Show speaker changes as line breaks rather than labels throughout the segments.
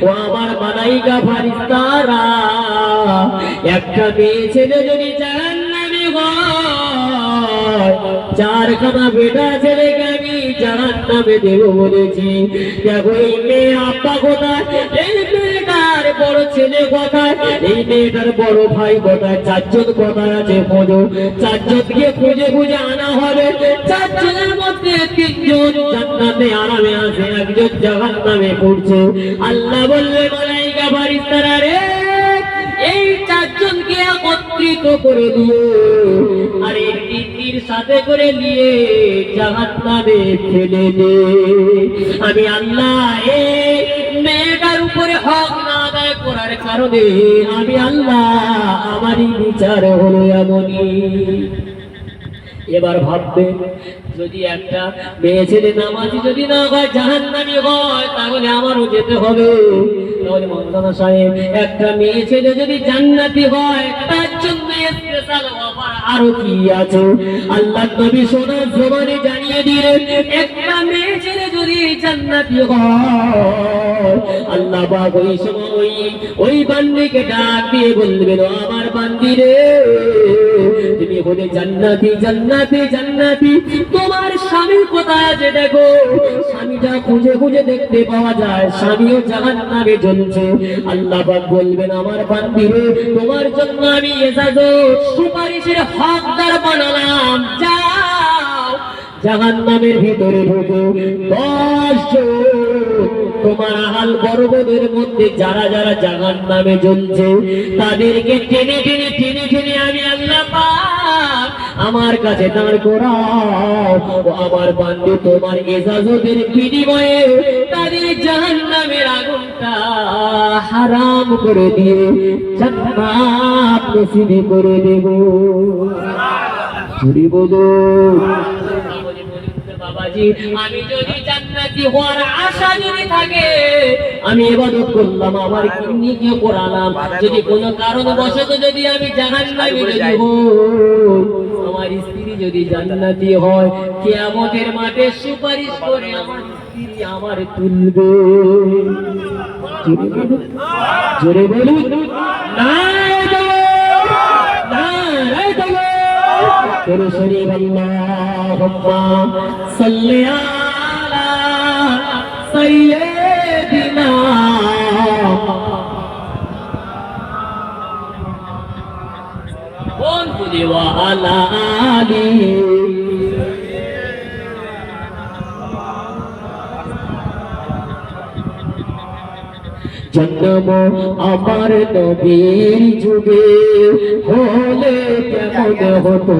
ও আমার মালাইকা ফারিস্তারা, একটা মেয়ে ছেলে যদি জাহান্নামী হয়, চারখানা বেটা ছেলেকে আমি জাহান্নামে দেব বলেছি। দেখো এই মেয়ে আব্বা কোথায়, এই মেয়েটার বড় ছেলে কোথায়, এই মেয়েটার বড় ভাই কোথায়, চারজন কোথায় আছে খোঁজো। চারজনকে খুঁজে খুঁজে আনা হবে। চারজনের মধ্যে তিনজন জান্নাতে আরামে আছে, একজন জাহান্নামে পড়ছে। আল্লাহ বললে মালাইকা ফারিস্তারা রে, এই চারজনকে একত্রিত করে দিও আর এই তিনটির সাথে করে নিয়ে জাহান্নামে ফেলে দে। আমি আল্লাহ এই মেয়েটার উপরে হক না আদায় করার কারণে আমি আল্লাহ আমারই বিচার হলো এমনই। এবার ভাববে, যদি একটা মেয়ে ছেলে নামাজি যদি না হয়, জাহান্নামী হয়, তাহলে আমারও যেতে হবে। তাহলে মৌলানা সাহেব, একটা মেয়ে ছেলে যদি জান্নাতি হয়, তার জন্য স্পেশাল অফার আরো কি আছে? আল্লাহ নবী সোনার জবানে জানিয়ে দিলেন, একটা মেয়ে ছেলে যদি জান্নাতি হয়, আল্লাহ পাক ওই সময় ওই বান্দিকে ডাক দিয়ে বলবেন, আমার বান্দি রে, তুমি বলে জান্নাতি জান্নাতি জান্নাতি, তোমার স্বামী কোথায় আছে দেখো। স্বামীটা খুঁজে খুঁজে দেখতে পাওয়া যায়, স্বামীও জাহান্নামে জ্বলছে। আল্লাহ পাক বলবেন, আমার বান্দি রে, তোমার জন্য আমি ইজাজত সুপারিশের হকদার বানালাম, যাও জাহান্নামের ভিতরে ঢোকো। 10 জন তোমার আহাল বর্গদের মধ্যে যারা যারা জাহান্নামে জ্বলছে, তাদেরকে টেনে টেনে টেনে টেনে আমি আল্লাহ পাক আমার কাছে দাঁড় করাও। আমার বান্দী, তোমার ইজাজতের বিনিময়ে তাদের জাহান্নামের আগুনটা হারাম করে দিয়ে জান্নাত নসিব করে দেব। চুরি বলো বাবাজি, আমি যদি জান্নাতি হওয়ার আশা যদি থাকে, আমি ইবাদত করলাম, আমার কিন্নিকে করালাম, যদি কোনো কারণবশত যদি আমি জাহান্নামী যদি হই, আমার স্ত্রী যদি জান্নাতি হয়, কিয়ামতের মাঠে সুপারিশ করে আমার স্ত্রী আমার তুলবে। জোরে বলুন শরীফ, আল্লাহুম্মা সাল্লি আলা সাইয়্যিদিনা ওয়া আলা আলিহি। জন্ম আমার নবীর যুগে হলে কেমন হতো,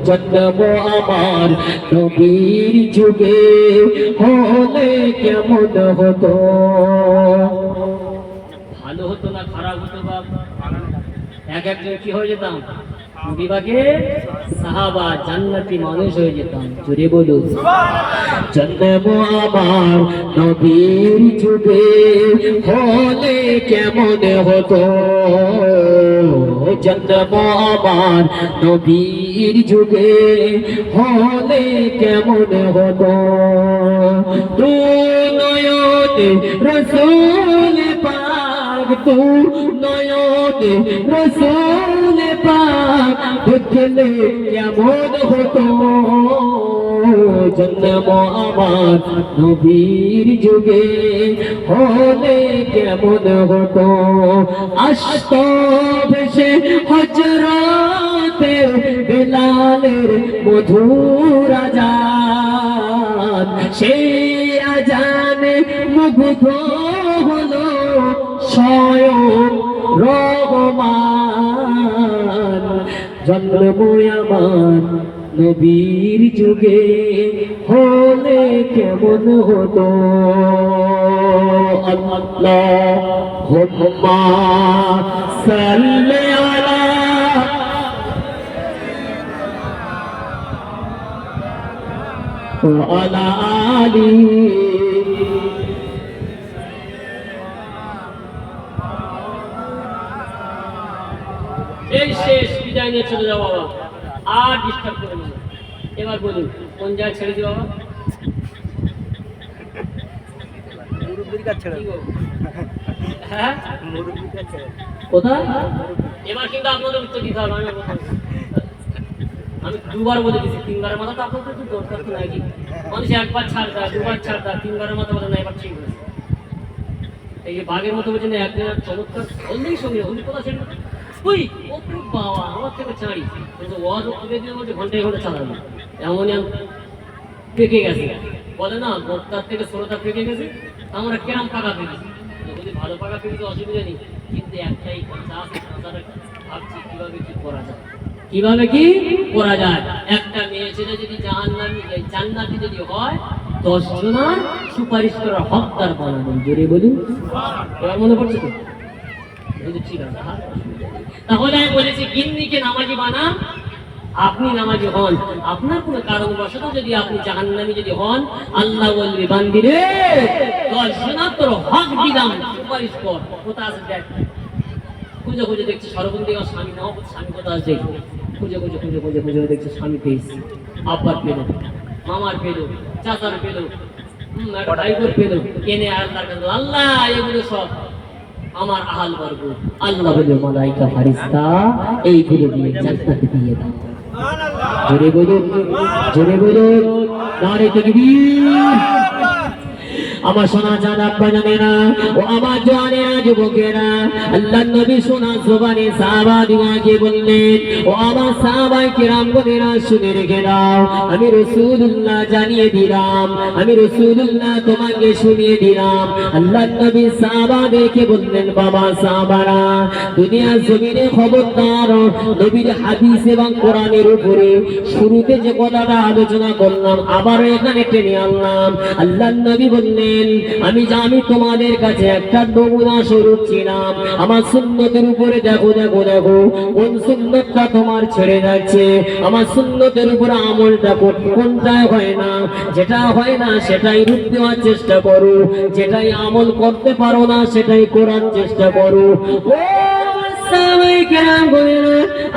জন্ম আমার নবীর যুগে হলে কেমন হতো। ভালো হতো না খারাপ হতো? বাবা, এক একজন কি হয়ে যেতাম, বিভাগে সাহাবা জান্নাতি মানুষ হয়ে যেতাম। জোরে বলুন, জন্ম আমার নবীর যুগে হলে কেমন হতো, জন্ম আমার নবীর যুগে হলে কেমন হতো। তু নয়নে রাসূল পাক, তু নয়নে রাসূল পাক দেখলে কেমন হতো, জন্ম আমার নবীর যুগে হলে কেমন হতো। আসতো ভেসে হযরতে বেলালের মধুর আযান, সেই আযানে মুগ্ধ হলো স্বয়ং রহমান। জন্ম আমার নবীর যুগে হলে কেমন হতো। আল্লাহুম্মা সাল্লি আলা ওয়া আলা আলিহি। এই শেষ, বিদায় নিয়ে চলে যাও বাবা, আর ডিস্টার্ব করে না। এবার বলুন কোন জায়গায় ছেড়ে দিও বাবা? হ্যাঁ কোথায়? এবার কিন্তু আপনাদের উত্তর দিতে হবে। আমি দুবার বলে দিচ্ছি, তিনবারের মাথা তো আপনাদের তো দরকার তো নাকি? মানুষ একবার ছাড় দেয়, দুবার ছাড় দেয়, তিনবারের মাথা বলে না এবার ঠিক হয়েছে। এই যে বাঘের মতো বলছে না একদিনের চমৎকার অন্যই সঙ্গে উনি কোথা ছিল ওই ওপরে বাবা আমার থেকে ছাড়ি কিন্তু ওয়াজ ওদের মধ্যে ঘন্টায় ঘন্টা চালাবে এমনই পেকে গেছে বলে না বক্তার থেকে ষোলোটা পেকে গেছে আমরা কেরাম পাকা পেকেছি যদি ভালো পাকা পেকেছি অসুবিধা নেই কিন্তু একটাই কথা আছে ভাবছি কিভাবে কি করা যায় কিভাবে কি করা যায় একটা মেয়ে ছেলে যদি জান্নাতি যদি হয় 10 জনের সুপারিশ করার হকদার বানাবেন জোরে বলুন এবার মনে পড়ছে তো ঠিক আছে তাহলে আমি বলেছি গিন্নিকে নামাজি বানান আপনি নামাজি হন আপনার কোনো কারণবশত যদি আপনি জাহান্নামী যদি হন আল্লাহ বলবে বান্দি রে 10 জনের তোর হক দিলাম সুপারিশ কর কোথা আছে দেখ খুঁজে খুঁজে দেখছি সর্বন্দিক স্বামী নাও স্বামী কোথা আছে খুঁজে খুঁজে খুঁজে খুঁজে খুঁজে দেখছি স্বামী পেয়েছি আব্বার পেল মামার পেল চাচার পেল ভাইবোর পেল কেনে আর তার কাছে আল্লাহ এগুলো সব আমার আহাল বর্গ আল্লাহ বলে মালাইকা ফারিস্তা এইগুলো দিয়ে জান্নাতে দিয়ে দাও জোরে বলুন নারে তাকবীর আমার সোনা জান আব্বা জানেরা ও আমার জানেরা যুবকেরা আল্লাহর নবী সোনা জবানে সাহাবা দিওয়াকে বললেন ও আমার সাহাবায়ে কিরাম বলেরা শুনে রেখে দাও আমি রাসূলুল্লাহ জানিয়ে দিলাম আমি রাসূলুল্লাহ তোমাকে শুনিয়ে দিলাম আল্লাহর নবী সাহাবাদেরকে বললেন বাবা সাহাবারা দুনিয়ার জমিনে খবরদার নবীর হাদিস এবং কোরআনের উপরে শুরুতে যে কথাটা আলোচনা করলাম আবার এখানে টেনে আনলাম আল্লাহর নবী বললেন আমি তোমাদের কাছে একটা নমুনা স্বরূপ ছিলাম আমার সুন্নতের উপরে দেখো দেখো দেখো কোন সুন্নতটা তোমার ছেড়ে যাচ্ছে আমার সুন্নতের উপরে আমলটা কোনটাই হয় না যেটা হয় না সেটাই রূপ দেওয়ার চেষ্টা করো যেটাই আমল করতে পারো না সেটাই করার চেষ্টা করো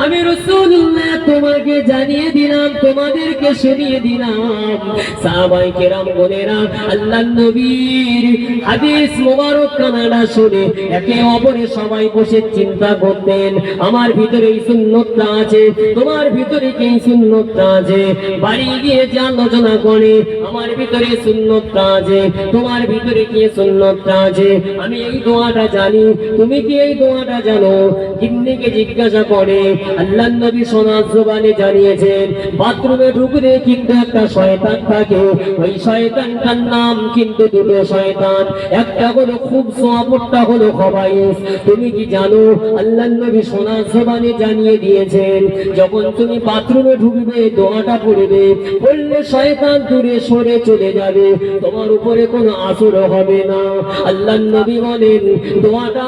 আমি রাসূলুল্লাহ তোমাকে জানিয়ে দিলাম তোমাদেরকে শুনিয়ে দিলাম সাহাবায়ে কেরাম বলেরা আল্লাহর নবীর হাদিস মোবারক কানাডা শুনে একে অপরে সবাই বসে চিন্তা করতেন আমার ভিতরে এই সুন্নতটা আছে তোমার ভিতরে কি সুন্নতটা আছে বাড়ি গিয়ে যে আলোচনা করে আমার ভিতরে সুন্নতটা আছে তোমার ভিতরে কি সুন্নতটা আছে আমি এই দোয়াটা জানি তুমি কি এই দোয়াটা জানো জিন্নিকে জিজ্ঞাসা করে আল্লাহর নবী সোনা জবানে জানিয়েছেন বাথরুমে ঢুকলে কিন্তু একটা শয়তান থাকে ওই শয়তানটার নাম কিন্তু দুটো শয়তান একটা হলো খুব অপরটা হলো খবাইস তুমি কি জানো আল্লাহর নবী সোনা জবানে জানিয়ে দিয়েছেন যখন তুমি বাথরুমে ঢুকবে দোয়াটা পড়বে বললে শয়তান দূরে সরে চলে যাবে তোমার উপরে কোনো আসর হবে না আল্লাহর নবী বলেন দোয়াটা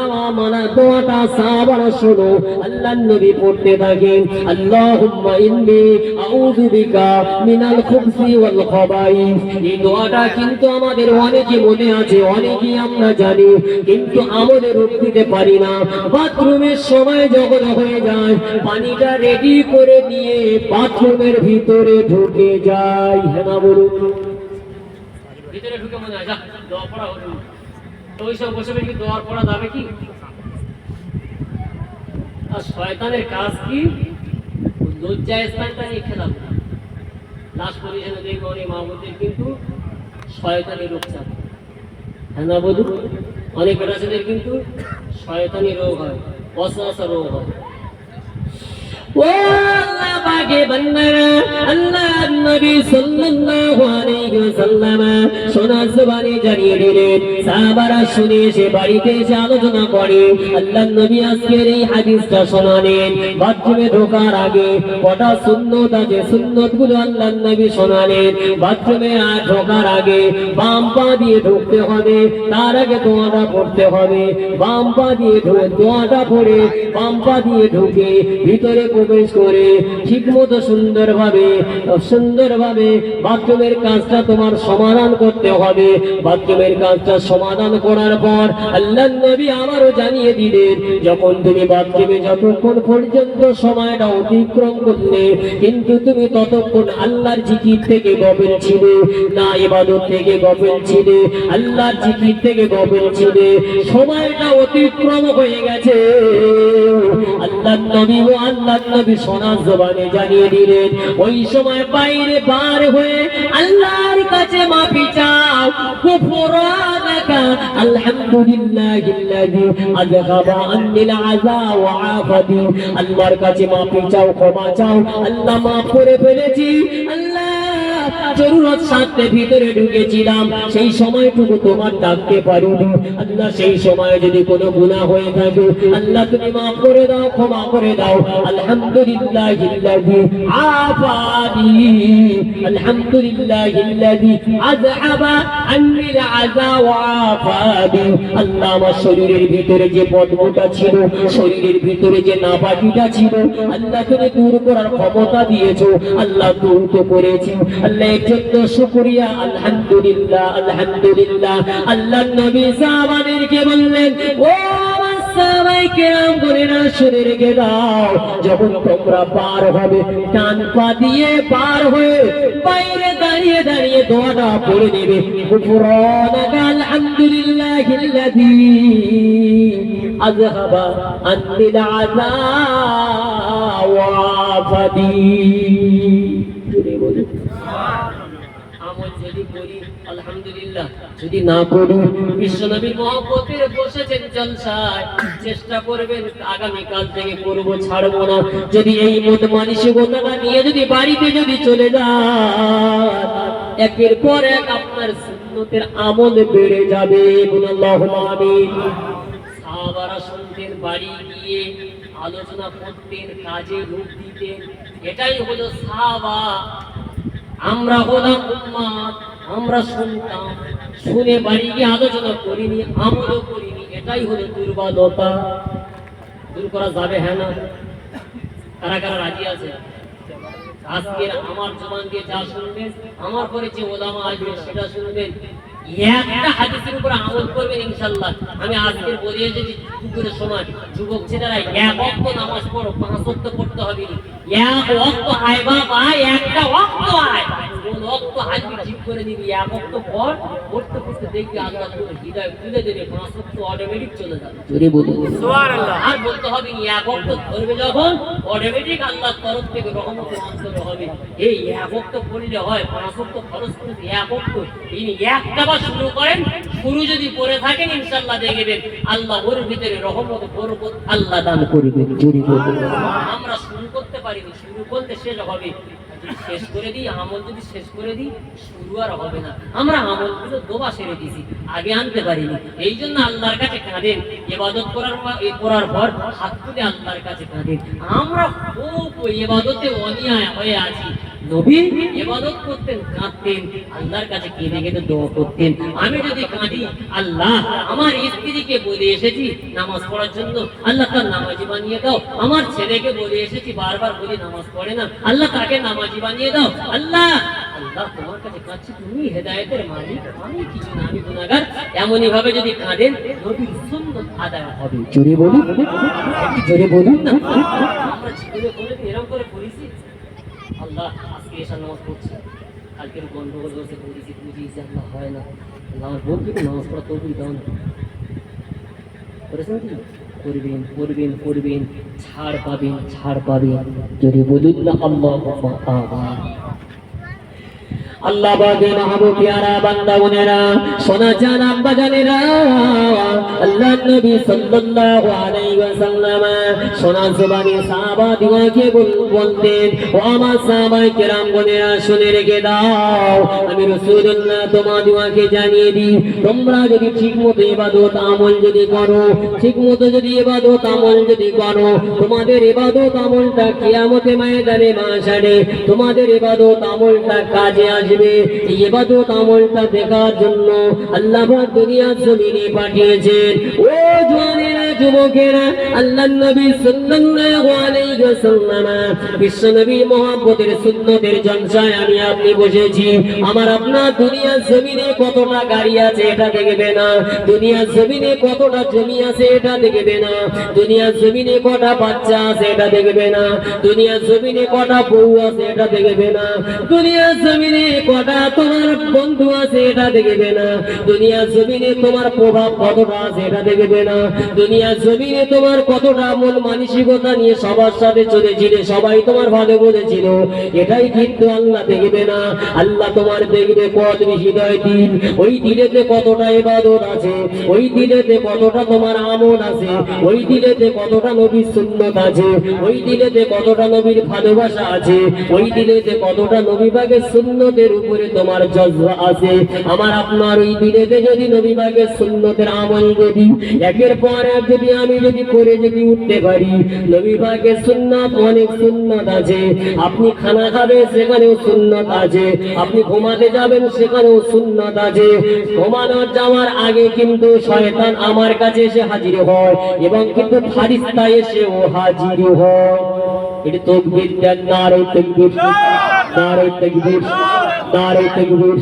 দোয়াটা সাহাবারা শোনো আল্লাহর নবী পড়তে থাকেন আল্লাহুম্মা ইন্নী আউযু বিকা মিনাল খুবসি ওয়াল খাবাইস এই দোয়াটা কিন্তু আমাদের অনেকে মনে আছে অনেকেই আমরা জানি কিন্তু আমাদের রূপ দিতে পারি না বাথরুমের সময় যখন হয়ে যায় পানিটা রেডি করে নিয়ে বাথরুমের ভিতরে ঢুকে যায় হ্যাঁ না বলুন ভিতরে ঢুকে মনে হয় যা দোয়া পড়া হলো তো ওইসব বসে কি দোয়া পড়া যাবে কি আর শয়তানের কাজ কি লজ্জা স্থানটা নিয়ে খেলা লাস্ট পজিশনে দেখবো অনেক মাহবুবদের কিন্তু শয়তানি রোগ চাপ হ্যাঁ না বলুন অনেক বেটাছেদের কিন্তু শয়তানি রোগ হয় অসহসা রোগ হয় ও আল্লাহ পাকে বান্দারা আল্লাহর নবী সাল্লাল্লাহু আলাইহি ওয়াসাল্লাম সোনা জবানে জানিয়ে দিলেন সাহাবারা শুনে এসে বাড়িতে এসে আলোচনা করে আল্লাহর নবী আজকের এই হাদিসটা শোনালেন বাথরুমে ঢোকার আগে কটা সুন্নত আছে সুন্নতগুলো আল্লাহর নবী শোনালেন বাথরুমে ঢোকার আগে বাম পা দিয়ে ঢুকতে হবে তার আগে দোয়াটা পড়তে হবে বাম পা দিয়ে দোয়াটা পড়ে বাম পা দিয়ে ঢুকে ভিতরে প্রবেশ করে ঠিকমতো সুন্দরভাবে বাথরুমের কাজটা তোমার সমাধান করতে হবে। বাথরুমের কাজটা সমাধান করার পর আল্লাহর নবী আবারও জানিয়ে দিলেন, যখন তুমি বাথরুমে যতক্ষণ পর্যন্ত সময়টা অতিক্রম করলে কিন্তু তুমি ততক্ষণ আল্লাহর জিকির থেকে গফিল ছিলে না, ইবাদত থেকে গফিল ছিলে, আল্লাহর জিকির থেকে গফিল ছিলে, সময়টা অতিক্রম হয়ে গেছে। আল্লাহর নবী সোনার জবানে জানিয়ে দিলেন, ওই সময় বাইরে বার হয়ে আল্লাহর কাছে মাফি চাও। গুফরানাকা আলহামদুলিল্লাহিল্লাযী আযহাবা আন্নিল আযা ওয়া আফাদি। আল্লাহর কাছে মাফি চাও, ক্ষমা চাও, আল্লাহ মাফ করে ফেলেছি, আল্লাহ জরুরত সাথে ভিতরে ঢুকেছিলাম, সেই সময়টুকু তোমার ডাকতে পারিনি, আল্লাহ সেই সময় যদি কোনো গুনাহ হয়ে থাকে আল্লাহ তুমি মাফ করে দাও, ক্ষমা করে দাও। আলহামদুলিল্লাহিল্লাযী আফানি আলহামদুলিল্লাহিল্লাযী আযহাবা আন্নিল আযা ওয়া আফানি। আল্লাহ আমার শরীরের ভিতরে যে বদবুটা ছিল, শরীরের ভিতরে যে নাপাকিটা ছিল, আল্লাহ তুমি দূর করার ক্ষমতা দিয়েছো, আল্লাহ দূর তো করেছি, আল্লাহ এর জন্য শুকরিয়া। আলহামদুলিল্লাহ আলহামদুলিল্লাহ। আল্লাহর নবী সাহাবাদেরকে বললেন, ও আমার সাহাবায়ে কেরাম বলেনা শুনে রেখে দাও, যখন তোমরা পার হবে ডান পা দিয়ে পার হয়ে বাইরে দাঁড়িয়ে দাঁড়িয়ে দোয়াটা পড়ে নেবে, গুফরানাকা আলহামদুলিল্লাহিল্লাযী আযহাবা আন্নিল আযা ওয়া আফাদি। আমল যদি করি আলহামদুলিল্লাহ, যদি না করি বিশ্বনবীর মহব্বতের বসেছেন জলসায়, চেষ্টা করবেন আগামীকাল থেকে করবো, ছাড়বো না। যদি এই মত মানসিকতাটা নিয়ে যদি বাড়িতে যদি চলে যান, একের পর এক আপনার সুন্নতের আমল বেড়ে যাবে। আল্লাহুম্মা আমিন। সাহাবারা শুনতেন, বাড়ি গিয়ে আলোচনা করতেন, কাজে রূপ দিতেন। এটাই হলো সাহাবা। আমরা হলাম উম্মাত, আমরা শুনতাম, শুনে বাড়ি গিয়ে আলোচনা করিনি, আমলও করিনি, এটাই হলো দুর্বলতা। দূর করা যাবে? হ্যাঁ না? কারা কারা রাজি আছে? আজকে আমার জবান দিয়ে যা শুনবেন, আমার পরে যে ওলামা আসবে সেটা শুনবেন, একটা হাদিসের উপর আমল করবেন ইনশাআল্লাহ। আমি আজকে বলে এসেছি দুপুরের সময়, যুবক ছেলেরা এক ওয়াক্ত নামাজ পড়ো, 5 ওয়াক্ত পড়তে হবে। এক ওয়াক্ত আয় বাবা, একটা ওয়াক্ত আয়, কোন ওয়াক্ত হাজি ঠিক করে দিবি, এক ওয়াক্ত পর পড়তে পড়তে দেখবি আল্লাহ তোর হৃদয় খুলে দেবে, 5 ওয়াক্ত অটোমেটিক চলে যাবে। জোরে বলুন সুবহানাল্লাহ। আর বলতে হবে এক ওয়াক্ত ধরবে যখন, অটোমেটিক আল্লাহর তরফ থেকে রহমতের অন্তরে হবে। এই এক ওয়াক্ত পড়লে হয়, 5 ওয়াক্ত খরচ করে এক ওয়াক্ত তিনি একটা শুরু করেন, শুরু যদি করে থাকেন ইনশাআল্লাহ দেখবেন আল্লাহ ওর ভিতরে রহমত বরকত আল্লাহ দান করবেন। জোরে বলুন। আমরা শুরু করতে পারিনি, শুরু করতে শেষ হবে, শেষ করে দিই আমল, যদি শেষ করে দিই শুরু আর হবে না। আমরা আমলগুলো দোবা সেরে দিয়েছি, আগে আনতে পারিনি। এই জন্য আল্লাহর কাছে কাঁদেন, ইবাদত করার পর হাত তুলে আল্লাহর কাছে কাঁদেন। আমরা খুব ইবাদতে অনিয়া হয়ে আছি। নবী ইবাদত করতেন, কাঁদতেন, আল্লাহর কাছে কেঁদে কেঁদে দোয়া করতেন। আমি যদি কাঁদি, আল্লাহ আমার স্ত্রীকে বলে এসেছি নামাজ পড়ার জন্য, আল্লাহ তার নামাজি বানিয়ে দাও। আমার ছেলেকে বলে এসেছি, বারবার বলি নামাজ পড়ে না, আল্লাহ তাকে নামাজি বানিয়ে দাও। আল্লাহ আল্লাহ তোমার কাছে কাঁদছি, তুমি হেদায়েতের মালিক, আমি কিছু না, আমি গুনাহগার। এমনই ভাবে যদি কাঁদেন, নবীর সুন্নাত আদায় হবে। জোরে বলুন, একটু জোরে বলুন না। আমরা জীবনে কোনোদিন এরকম করে পড়েছি? আল্লাহ আজকে এসা নামাজ পড়ছি, কালকের গন্ডগোল হয়েছে, বুঝিয়েছি, আল্লাহ হয় না, আল্লাহ আমার বোন কিন্তু নামাজ পড়া তবুই দাও না। করেছেন কি? করবেন করবেন করবেন, ছাড় পাবেন, ছাড় পাবেন। যদি বলুন না আল্লাহুম্মা আমিন। আল্লাহ বাদে মাহবুব প্যারা বান্দা বোনেরা, সোনা জান আব্বা জানেরা, আল্লাহ নবী সাল্লাল্লাহু আলাইহি ওয়াসাল্লাম সোনা জবানে সাহাবাদিগণকে বলতেন, ও আমার সাহাবায়ে কেরাম বোনেরা শুনে রেখে দাও, আমি রাসূলুল্লাহ তোমাদেরকে জানিয়ে দিই, তোমরা যদি ঠিকমতো ইবাদত আমল যদি করো, ঠিকমতো যদি ইবাদত আমল যদি করো, তোমাদের ইবাদত আমলটা কিয়ামতের ময়দানে মাশারে তোমাদের ইবাদত আমলটা কাজে আসবে। এই ইবাদত আমলটা দেখার জন্য আল্লাহ পাক দুনিয়ার জমিনে পাঠিয়েছেন। ও জওয়ানেরা যুবকেরা, আল্লাহর নবী সাল্লাল্লাহু আলাইহি ওয়াসাল্লাম বিশ্ব নবী মুহাম্মদের সুন্নতের জলসায় আমি আপনি বসেছি। আমার আপনার দুনিয়ার জমিনে কতটা গাড়ি আছে এটা দেখবে না, দুনিয়ার জমিনে কতটা জমি আছে এটা দেখবে না, দুনিয়ার জমিনে কটা বাচ্চা আছে এটা দেখবে না, দুনিয়ার জমিনে কটা বউ আছে এটা দেখবে না, দুনিয়ার জমিনে কটা তোমার বন্ধু আছে এটা দেখবে না, দুনিয়ার জমিনে তোমার প্রভাব কতটা আছে এটা দেখবে না, দুনিয়ার জমিনে তোমার কতটা মন মানসিকতা নিয়ে সবার সাথে চলেছিলে, সবাই তোমার ভালো বলেছিল, এটাই কিন্তু আল্লাহ দেখবে না। আল্লাহ তোমার দেখবে কত হৃদয় দিন, ওই দিলেতে কতটা ইবাদত আছে, ওই দিলেতে কতটা তোমার আমল আছে, ওই দিলেতে কতটা নবীর সুন্নাত আছে, ওই দিলেতে কতটা নবীর ভালোবাসা আছে, ওই দিলেতে কতটা নবী পাকের সুন্নতের উপরে তোমার জজবা আছে। আমার আপনার ওই দিলেতে যদি নবী পাকের সুন্নতের আমল যদি একের পর এক যদি আমি যদি করে যদি উঠতে পারি, নবী পাকের সুন্নাত অনেক সুন্নাত আছে। আপনি খানা খাবেন সেখানেও সুন্নাত আছে, আপনি ঘুমাতে যাবেন সেখানেও সুন্নাত আছে। ঘুমানোর যাওয়ার আগে কিন্তু শয়তান আমার কাছে এসে হাজির হয় এবং কিন্তু ফারিস্তা এসেও হাজির হয়। এটি তাকবীর দেন, নারে তাকবীর, নারে তাকবীর, নারে তাকবীর।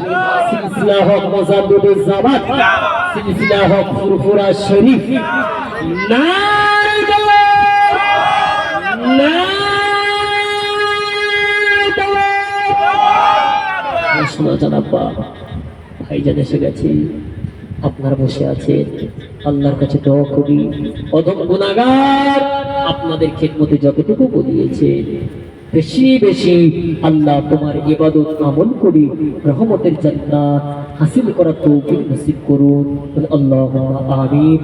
সিলসিলা হক মুজাদ্দিদুজ জামান, সিলসিলা হক ফুরফুরা শরীফ। নারে তাকবীর, নারে তাকবীর। শোনা জানাবা ভাইজান এসে গেছে, আপনারা বসে আছেন, আল্লাহর কাছে দোয়া করি অধম গুনাহগার আপনাদের খেদমতে যতটুকু বলিয়েছে বেশি বেশি আল্লাহ তোমার ইবাদত আমল করি রহমতের জান্নাত হাসিল করার তৌফিক নসিব করুন। আল্লাহুম্মা আমিন।